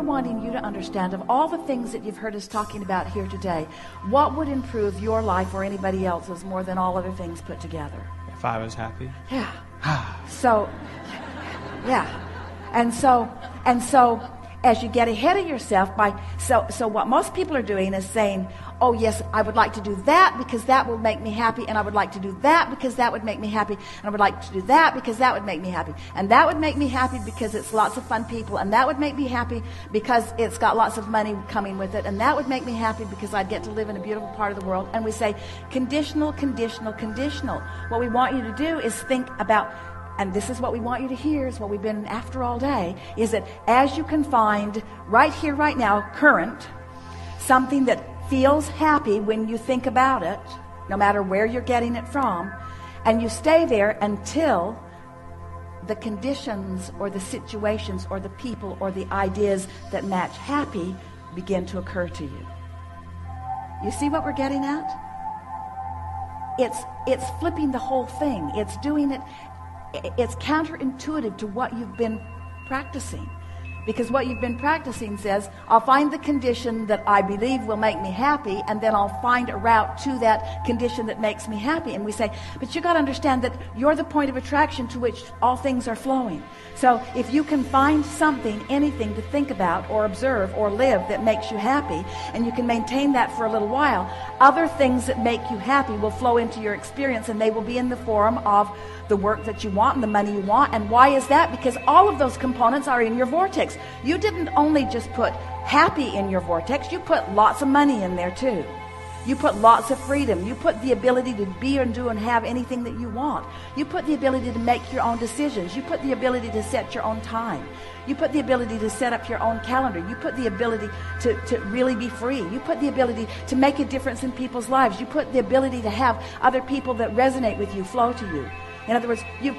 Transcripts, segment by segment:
wanting you to understand, of all the things that you've heard us talking about here today, what would improve your life or anybody else's more than all other things put together? If I was happy? Yeah. So, yeah. And so, as you get ahead of yourself so what most people are doing is saying, oh yes, I would like to do that because that will make me happy, and I would like to do that because that would make me happy, and I would like to do that because that would make me happy, and that would make me happy because it's lots of fun people, and that would make me happy because it's got lots of money coming with it, and that would make me happy because I'd get to live in a beautiful part of the world. And we say conditional, conditional, conditional. What we want you to do is think about, and this is what we want you to hear, is what we've been after all day, is that as you can find right here, right now, current, something that feels happy when you think about it, no matter where you're getting it from, and you stay there until the conditions or the situations or the people or the ideas that match happy begin to occur to you. You see what we're getting at? It's flipping the whole thing. It's doing it. It's counterintuitive to what you've been practicing. Because what you've been practicing says, I'll find the condition that I believe will make me happy, and then I'll find a route to that condition that makes me happy. And we say, but you got to understand that you're the point of attraction to which all things are flowing. So if you can find something, anything to think about or observe or live that makes you happy, and you can maintain that for a little while, other things that make you happy will flow into your experience, and they will be in the form of the work that you want and the money you want. And why is that? Because all of those components are in your vortex. You didn't only just put happy in your vortex, you put lots of money in there too. You put lots of freedom. You put the ability to be and do and have anything that you want. You put the ability to make your own decisions. You put the ability to set your own time. You put the ability to set up your own calendar. You put the ability to really be free. You put the ability to make a difference in people's lives. You put the ability to have other people that resonate with you flow to you. In other words, you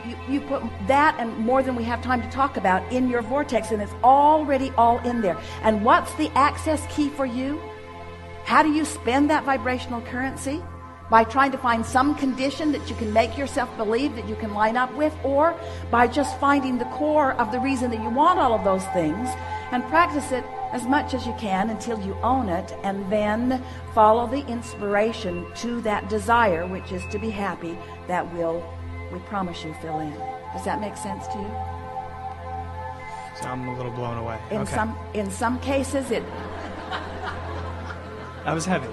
put that and more than we have time to talk about in your vortex, and it's already all in there. And what's the access key for you? How do you spend that vibrational currency? By trying to find some condition that you can make yourself believe that you can line up with, or by just finding the core of the reason that you want all of those things and practice it as much as you can until you own it, and then follow the inspiration to that desire, which is to be happy, that will, we promise you, fill in. Does that make sense to you? So I'm a little blown away. In some cases, it... That was heavy.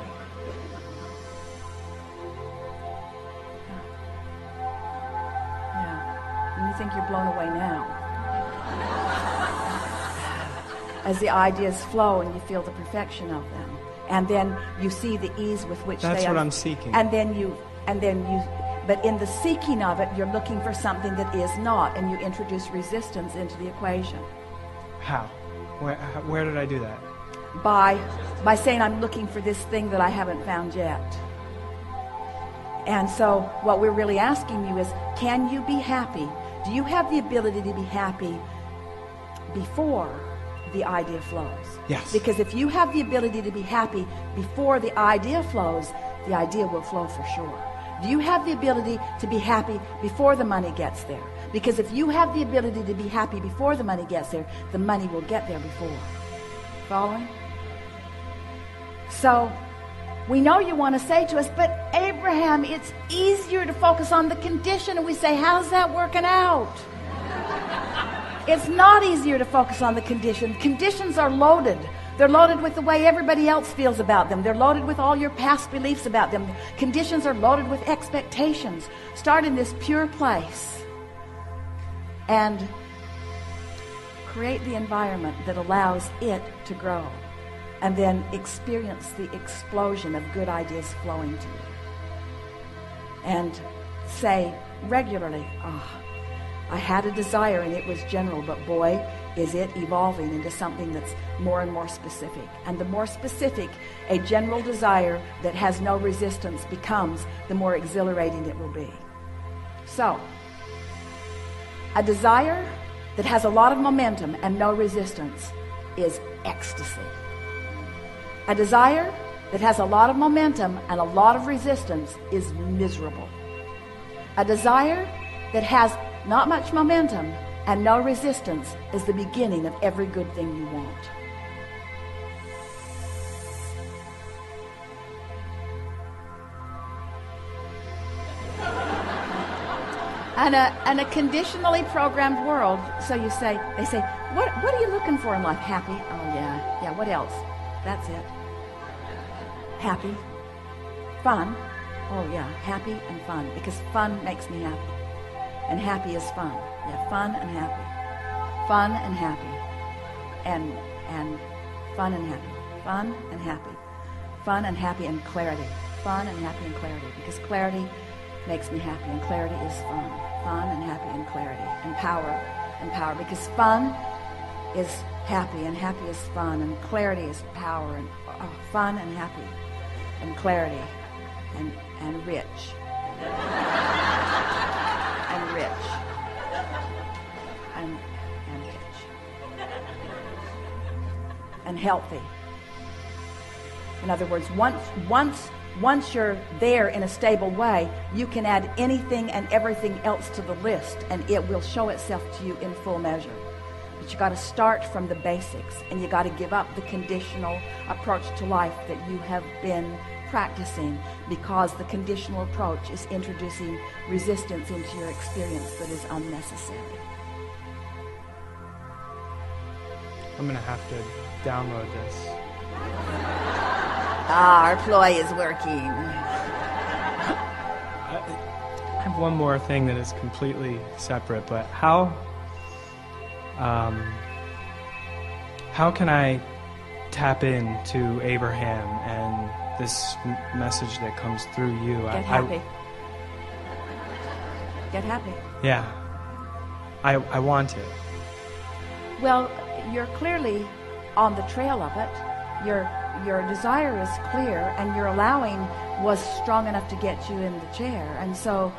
Yeah. And you think you're blown away now. As the ideas flow and you feel the perfection of them. And then you see the ease with which That's they are. what I'm seeking. But in the seeking of it, you're looking for something that is not, and you introduce resistance into the equation. How? Where did I do that? By saying, I'm looking for this thing that I haven't found yet. And so what we're really asking you is, can you be happy? Do you have the ability to be happy before the idea flows? Yes. Because if you have the ability to be happy before the idea flows, the idea will flow for sure. Do you have the ability to be happy before the money gets there? Because if you have the ability to be happy before the money gets there, the money will get there before. Following? So, we know you want to say to us, but Abraham, it's easier to focus on the condition. And we say, how's that working out? It's not easier to focus on the condition. Conditions are loaded. They're loaded with the way everybody else feels about them. They're loaded with all your past beliefs about them. Conditions are loaded with expectations. Start in this pure place and create the environment that allows it to grow. And then experience the explosion of good ideas flowing to you. And say regularly, I had a desire and it was general, but boy, is it evolving into something that's more and more specific. And the more specific a general desire that has no resistance becomes, the more exhilarating it will be. So, a desire that has a lot of momentum and no resistance is ecstasy. A desire that has a lot of momentum and a lot of resistance is miserable. A desire that has not much momentum and no resistance is the beginning of every good thing you want. And a conditionally programmed world. So they say, what are you looking for in life? Happy? Oh yeah. What else? That's it. Happy. Fun. Oh yeah, happy and fun, because fun makes me happy. And happy is fun. Yeah, fun and happy. Fun and happy. And fun and happy. Fun and happy. Fun and happy and clarity. Fun and happy and clarity. Because clarity makes me happy, and clarity is fun. Fun and happy and clarity. And power. Because fun is happy, and happy is fun, and clarity is power, and fun and happy and clarity and rich. And rich. And rich. And healthy. In other words, once you're there in a stable way, you can add anything and everything else to the list, and it will show itself to you in full measure. But you got to start from the basics, and you got to give up the conditional approach to life that you have been practicing, because the conditional approach is introducing resistance into your experience that is unnecessary. I'm going to have to download this. Our ploy is working. I have one more thing that is completely separate, but how can I tap into Abraham and this message that comes through you? Get happy. Get happy. Yeah. I want it. Well, you're clearly on the trail of it. Your desire is clear, and your allowing was strong enough to get you in the chair. And so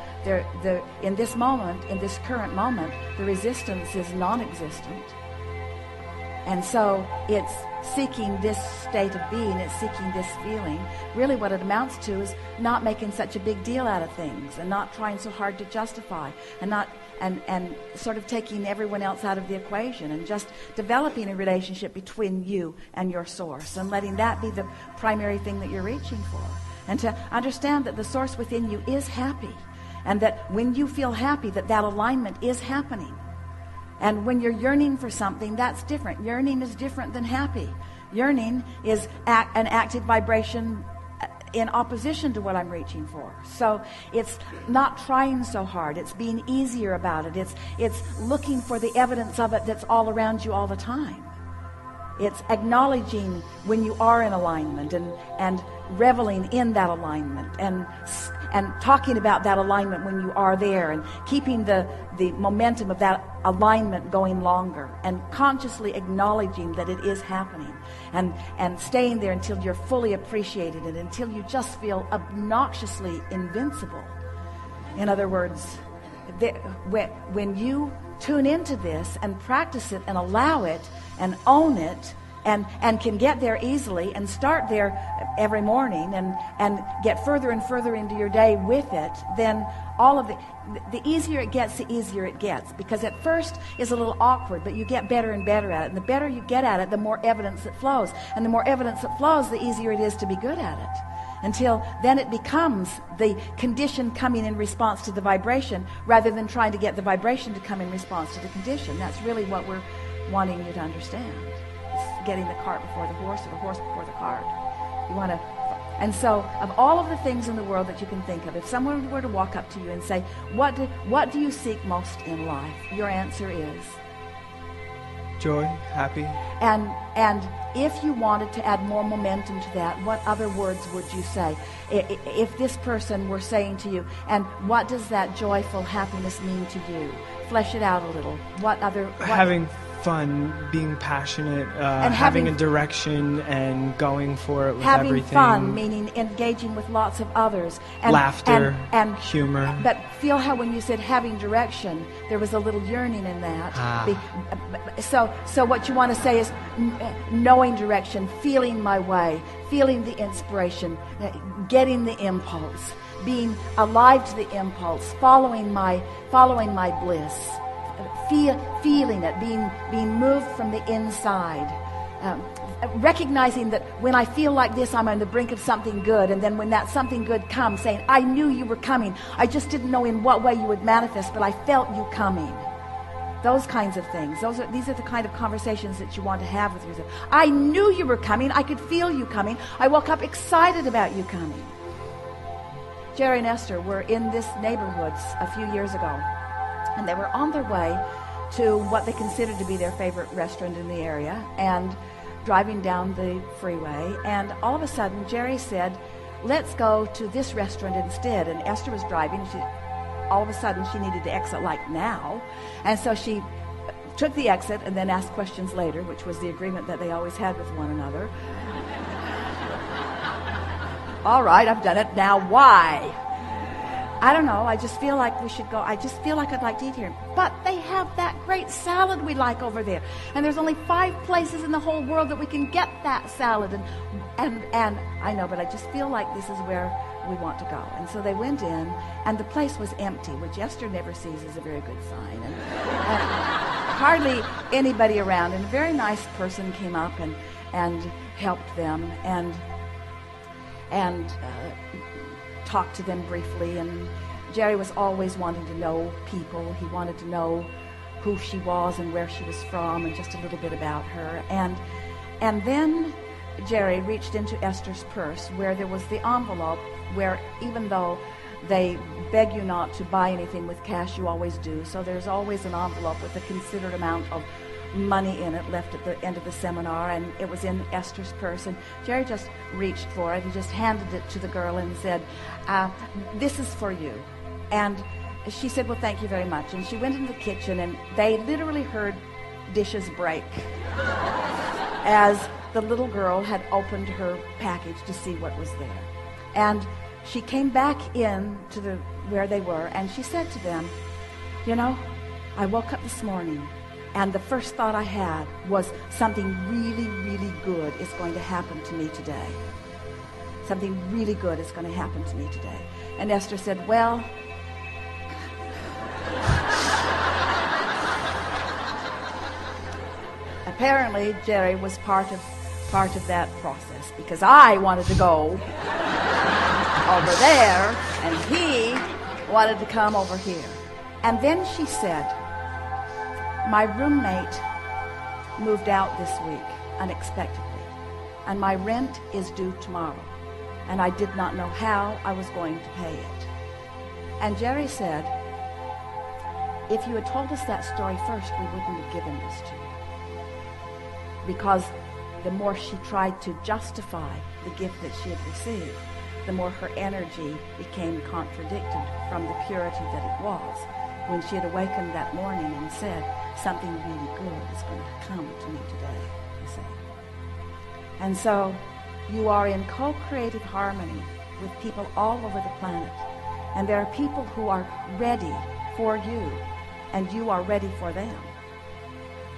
in this moment, in this current moment, the resistance is non-existent. And so it's seeking this state of being, it's seeking this feeling. Really what it amounts to is not making such a big deal out of things, and not trying so hard to justify, and sort of taking everyone else out of the equation, and just developing a relationship between you and your source, and letting that be the primary thing that you're reaching for. And to understand that the source within you is happy, and that when you feel happy, that alignment is happening. And when you're yearning for something, that's different. Yearning is different than happy. Yearning is an active vibration in opposition to what I'm reaching for. So it's not trying so hard. It's being easier about it. It's looking for the evidence of it that's all around you all the time. It's acknowledging when you are in alignment, and reveling in that alignment, and talking about that alignment when you are there, and keeping the momentum of that alignment going longer, and consciously acknowledging that it is happening, and staying there until you're fully appreciated it, until you just feel obnoxiously invincible. In other words, when you tune into this and practice it and allow it and own it, and can get there easily, and start there every morning, and get further and further into your day with it, then all of the easier it gets, the easier it gets. Because at first it's a little awkward, but you get better and better at it. And the better you get at it, the more evidence that flows. And the more evidence that flows, the easier it is to be good at it. Until then it becomes the condition coming in response to the vibration, rather than trying to get the vibration to come in response to the condition. That's really what we're wanting you to understand. It's getting the cart before the horse, or the horse before the cart. You want to. And so, of all of the things in the world that you can think of, if someone were to walk up to you and say, what do you seek most in life? Your answer is joy, happy. And if you wanted to add more momentum to that, what other words would you say? If this person were saying to you, and what does that joyful happiness mean to you? Flesh it out a little. Having fun, being passionate, and having a direction, and going for it with having everything. Fun, meaning engaging with lots of others. And, laughter, and humor. But feel how when you said having direction, there was a little yearning in that. So what you want to say is knowing direction, feeling my way, feeling the inspiration, getting the impulse, being alive to the impulse, following my bliss. Feeling it, being moved from the inside, recognizing that when I feel like this, I'm on the brink of something good. And then when that something good comes, saying, I knew you were coming. I just didn't know in what way you would manifest, but I felt you coming. Those kinds of things. These are the kind of conversations that you want to have with yourself. I knew you were coming. I could feel you coming. I woke up excited about you coming. Jerry and Esther were in this neighborhood a few years ago, and they were on their way to what they considered to be their favorite restaurant in the area, and driving down the freeway. And all of a sudden, Jerry said, let's go to this restaurant instead. And Esther was driving. All of a sudden, she needed to exit like now. And so she took the exit and then asked questions later, which was the agreement that they always had with one another. All right, I've done it. Now why? I don't know. I just feel like we should go. I just feel like I'd like to eat here. But they have that great salad we like over there. And there's only 5 places in the whole world that we can get that salad. And I know, but I just feel like this is where we want to go. And so they went in, and the place was empty, which Esther never sees as a very good sign. And hardly anybody around. And a very nice person came up and helped them and talked to them briefly. And Jerry was always wanting to know people. He wanted to know who she was and where she was from and just a little bit about her. And then Jerry reached into Esther's purse where there was the envelope where, even though they beg you not to buy anything with cash, you always do. So there's always an envelope with a considered amount of money in it left at the end of the seminar, and it was in Esther's purse. And Jerry just reached for it. He just handed it to the girl and said, this is for you. And she said, well, thank you very much. And she went into the kitchen, and they literally heard dishes break as the little girl had opened her package to see what was there. And she came back in to where they were, and she said to them, you know, I woke up this morning, and the first thought I had was something really, really good is going to happen to me today. Something really good is going to happen to me today. And Esther said, well, apparently Jerry was part of that process, because I wanted to go over there, and he wanted to come over here. And then she said, my roommate moved out this week unexpectedly, and my rent is due tomorrow, and I did not know how I was going to pay it. And Jerry said, if you had told us that story first, we wouldn't have given this to you. Because the more she tried to justify the gift that she had received, the more her energy became contradicted from the purity that it was when she had awakened that morning and said, something really good is going to come to me today, you see. And so you are in co-creative harmony with people all over the planet. And there are people who are ready for you, and you are ready for them.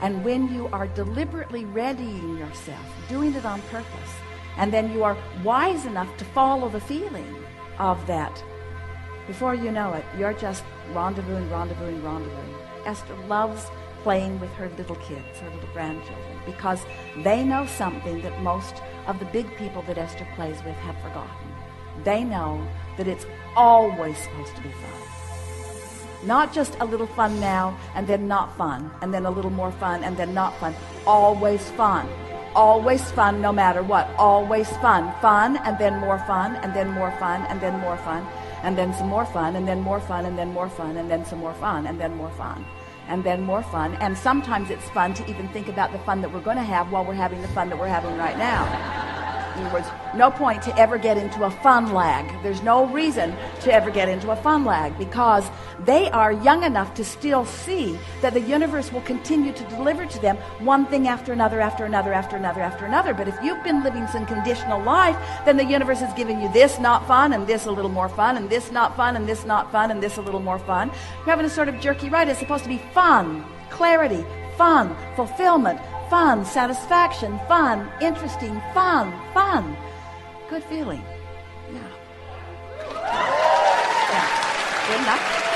And when you are deliberately readying yourself, doing it on purpose, and then you are wise enough to follow the feeling of that, before you know it, you're just rendezvousing. Esther loves playing with her little kids, her little grandchildren, because they know something that most of the big people that Esther plays with have forgotten. They know that it's always supposed to be fun. Not just a little fun now and then not fun, and then a little more fun and then not fun. Always fun. Always fun no matter what. Always fun. Fun and then more fun and then more fun and then more fun and then some more fun and then more fun and then more fun and then some more fun and then more fun and then more fun. And sometimes it's fun to even think about the fun that we're going to have while we're having the fun that we're having right now. In other words, no point to ever get into a fun lag. There's no reason to ever get into a fun lag, because they are young enough to still see that the universe will continue to deliver to them one thing after another, after another, after another, after another. But if you've been living some conditional life, then the universe is giving you this not fun, and this a little more fun, and this not fun, and this not fun, and this a little more fun. You're having a sort of jerky ride. It's supposed to be fun, clarity, fun, fulfillment, fun, satisfaction, fun, interesting, fun. Good feeling. Yeah. Good enough.